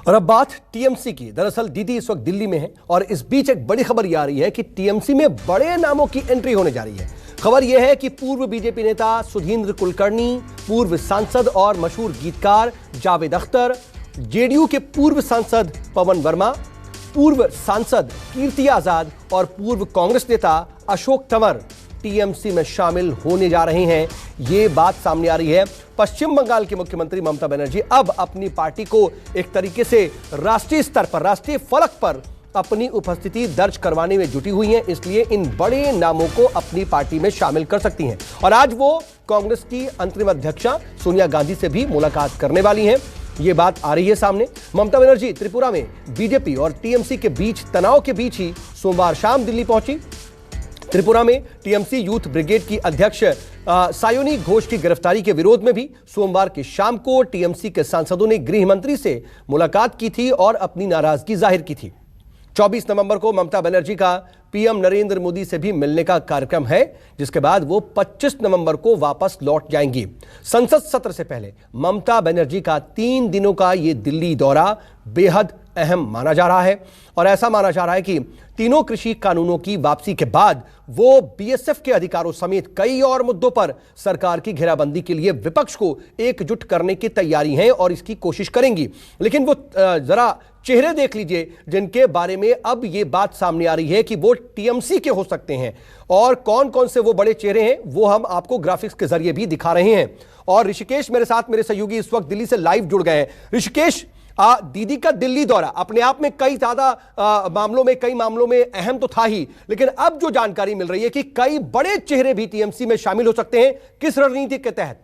और अब बात टीएमसी की। दरअसल दीदी इस वक्त दिल्ली में है और इस बीच एक बड़ी खबर यह आ रही है कि टीएमसी में बड़े नामों की एंट्री होने जा रही है। खबर यह है कि पूर्व बीजेपी नेता सुधींद्र कुलकर्णी, पूर्व सांसद और मशहूर गीतकार जावेद अख्तर, जेडीयू के पूर्व सांसद पवन वर्मा, पूर्व सांसद कीर्ति आजाद और पूर्व कांग्रेस नेता अशोक तंवर टीएमसी में शामिल होने जा रहे हैं। यह बात सामने आ रही है। पश्चिम बंगाल की मुख्यमंत्री ममता बनर्जी अब अपनी पार्टी को एक तरीके से राष्ट्रीय स्तर पर, राष्ट्रीय फलक पर अपनी उपस्थिति दर्ज करवाने में जुटी हुई हैं, इसलिए इन बड़े नामों को अपनी पार्टी में शामिल कर सकती हैं। और आज वो कांग्रेस की अंतरिम अध्यक्षा सोनिया गांधी से भी मुलाकात करने वाली हैं। ये बात आ रही है सामने। ममता बनर्जी त्रिपुरा में बीजेपी और टीएमसी के बीच तनाव के बीच ही सोमवार शाम दिल्ली पहुंची। त्रिपुरा में टीएमसी यूथ ब्रिगेड की अध्यक्ष सायोनी घोष की गिरफ्तारी के विरोध में भी सोमवार की शाम को टीएमसी के सांसदों ने गृह मंत्री से मुलाकात की थी और अपनी नाराजगी जाहिर की थी। 24 नवंबर को ममता बनर्जी का पीएम नरेंद्र मोदी से भी मिलने का कार्यक्रम है, जिसके बाद वो 25 नवंबर को वापस लौट जाएंगी। संसद सत्र से पहले ममता बनर्जी का 3 दिनों का ये दिल्ली दौरा बेहद अहम माना जा रहा है और ऐसा माना जा रहा है कि तीनों कृषि कानूनों की वापसी के बाद वो बीएसएफ के अधिकारों समेत कई और मुद्दों पर सरकार की घेराबंदी के लिए विपक्ष को एकजुट करने की तैयारी है और इसकी कोशिश करेंगी। लेकिन वो जरा चेहरे देख लीजिए जिनके बारे में अब ये बात सामने आ रही है कि वो टीएमसी के हो सकते हैं, और कौन कौन से वो बड़े चेहरे हैं वो हम आपको ग्राफिक्स के जरिए भी दिखा रहे हैं। और ऋषिकेश मेरे साथ, मेरे सहयोगी इस वक्त दिल्ली से लाइव जुड़ गए हैं। ऋषिकेश, दीदी का दिल्ली दौरा अपने आप में कई मामलों में अहम तो था ही, लेकिन अब जो जानकारी मिल रही है कि कई बड़े चेहरे भी टीएमसी में शामिल हो सकते हैं, किस रणनीति के तहत?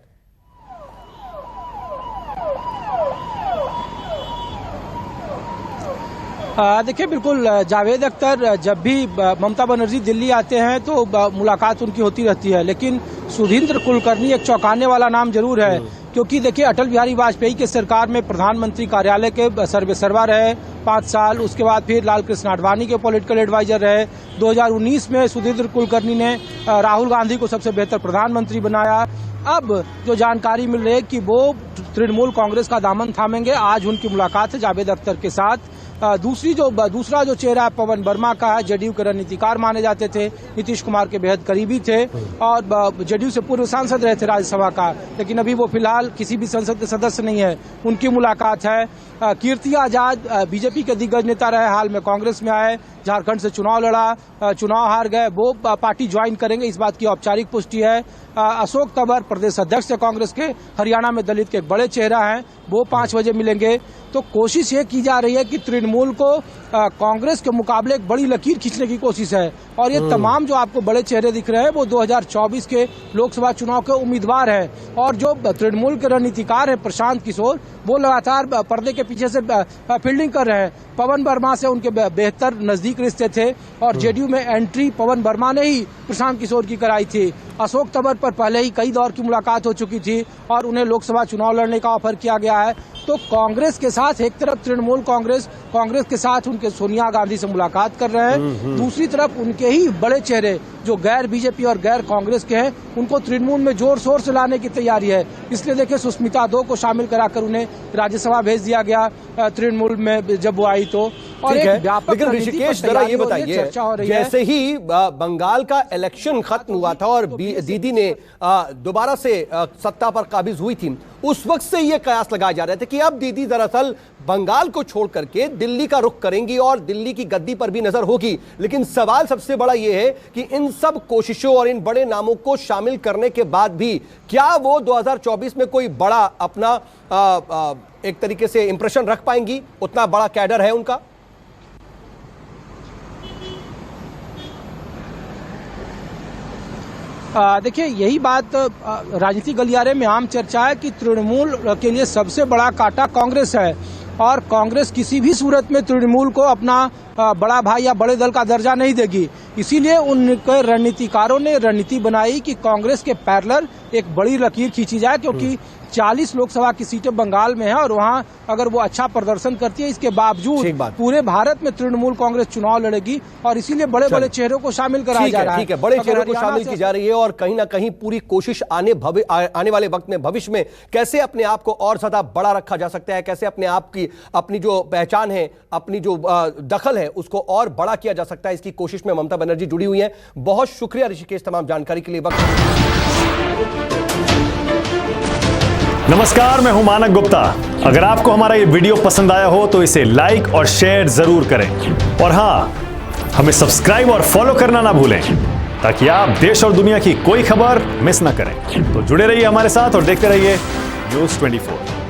देखिए, बिल्कुल जावेद अख्तर जब भी ममता बनर्जी दिल्ली आते हैं तो मुलाकात उनकी होती रहती है, लेकिन सुधींद्र कुलकर्णी एक चौंकाने वाला नाम जरूर है, क्योंकि देखिए अटल बिहारी वाजपेयी के सरकार में प्रधानमंत्री कार्यालय के सर्वेसर्वा रहे 5 साल, उसके बाद फिर लाल कृष्ण आडवाणी के पॉलिटिकल एडवाइजर रहे। 2019 में सुधींद्र कुलकर्णी ने राहुल गांधी को सबसे बेहतर प्रधानमंत्री बनाया। अब जो जानकारी मिल रही है कि वो तृणमूल कांग्रेस का दामन थामेंगे। आज उनकी मुलाकात है जावेद अख्तर के साथ। दूसरा जो चेहरा पवन वर्मा का है, जेडीयू के रणनीतिकार माने जाते थे, नीतीश कुमार के बेहद करीबी थे और जेडीयू से पूर्व सांसद रहे थे राज्यसभा का, लेकिन अभी वो फिलहाल किसी भी संसद के सदस्य नहीं है। उनकी मुलाकात है। कीर्ति आजाद बीजेपी के दिग्गज नेता रहे, हाल में कांग्रेस में आए, झारखंड से चुनाव लड़ा, चुनाव हार गए, वो पार्टी ज्वाइन करेंगे, इस बात की औपचारिक पुष्टि है। अशोक तंवर प्रदेश अध्यक्ष है कांग्रेस के, हरियाणा में दलित के एक बड़े चेहरा हैं, वो 5 बजे मिलेंगे। तो कोशिश ये की जा रही है कि तृणमूल को कांग्रेस के मुकाबले एक बड़ी लकीर खींचने की कोशिश है। और ये तमाम जो आपको बड़े चेहरे दिख रहे हैं वो 2024 के लोकसभा चुनाव के उम्मीदवार हैं। और जो तृणमूल के रणनीतिकार है प्रशांत किशोर, वो लगातार पर्दे के पीछे से फील्डिंग कर रहे हैं। पवन वर्मा से उनके बेहतर नजदीक रिश्ते थे और जेडीयू में एंट्री पवन वर्मा ने ही प्रशांत किशोर की कराई थी। अशोक तंवर पर पहले ही कई दौर की मुलाकात हो चुकी थी और उन्हें लोकसभा चुनाव लड़ने का ऑफर किया गया है। तो कांग्रेस के साथ एक तरफ तृणमूल कांग्रेस के साथ उनके सोनिया गांधी से मुलाकात कर रहे हैं, दूसरी तरफ उनके ही बड़े चेहरे जो गैर बीजेपी और गैर कांग्रेस के हैं उनको तृणमूल में जोर शोर से लाने की तैयारी है। इसलिए देखिए सुष्मिता दो को शामिल कराकर उन्हें राज्यसभा भेज दिया गया तृणमूल में जब वो आई तो। और लेकिन ऋषिकेश जरा ये बताइए, जैसे ही बंगाल का इलेक्शन खत्म हुआ था और दीदी ने दोबारा से सत्ता पर काबिज हुई थी, उस वक्त से ये कयास लगाए जा रहे थे कि अब दीदी दरअसल बंगाल को छोड़ करके दिल्ली का रुख करेंगी और दिल्ली की गद्दी पर भी नजर होगी। लेकिन सवाल सबसे बड़ा यह है कि इन सब कोशिशों और इन बड़े नामों को शामिल करने के बाद भी क्या वो 2024 में कोई बड़ा अपना एक तरीके से इंप्रेशन रख पाएंगी? उतना बड़ा कैडर है उनका? देखिए, यही बात राजनीतिक गलियारे में आम चर्चा है कि तृणमूल के लिए सबसे बड़ा कांटा कांग्रेस है और कांग्रेस किसी भी सूरत में तृणमूल को अपना बड़ा भाई या बड़े दल का दर्जा नहीं देगी। इसीलिए उनके रणनीतिकारों ने रणनीति बनाई कि कांग्रेस के पैरेलल एक बड़ी लकीर खींची जाए, क्योंकि 40 लोकसभा की सीटें बंगाल में है और वहां अगर वो अच्छा प्रदर्शन करती है, इसके बावजूद पूरे भारत में तृणमूल कांग्रेस चुनाव लड़ेगी और इसीलिए बड़े बड़े चेहरों को शामिल कराया जा रहा है। ठीक है, बड़े चेहरों को शामिल की जा रही है और कहीं ना कहीं पूरी कोशिश आने वाले वक्त में, भविष्य में कैसे अपने आप को और ज्यादा बड़ा रखा जा सकता है, कैसे अपने आप की अपनी जो पहचान है, अपनी जो दखल है उसको और बड़ा किया जा सकता है, इसकी कोशिश में ममता बनर्जी जुड़ी हुई है। बहुत शुक्रिया ऋषिकेश तमाम जानकारी के लिए। नमस्कार, मैं हूं मानक गुप्ता। अगर आपको हमारा ये वीडियो पसंद आया हो तो इसे लाइक और शेयर जरूर करें और हां, हमें सब्सक्राइब और फॉलो करना ना भूलें ताकि आप देश और दुनिया की कोई खबर मिस ना करें। तो जुड़े रहिए हमारे साथ और देखते रहिए न्यूज़ 24।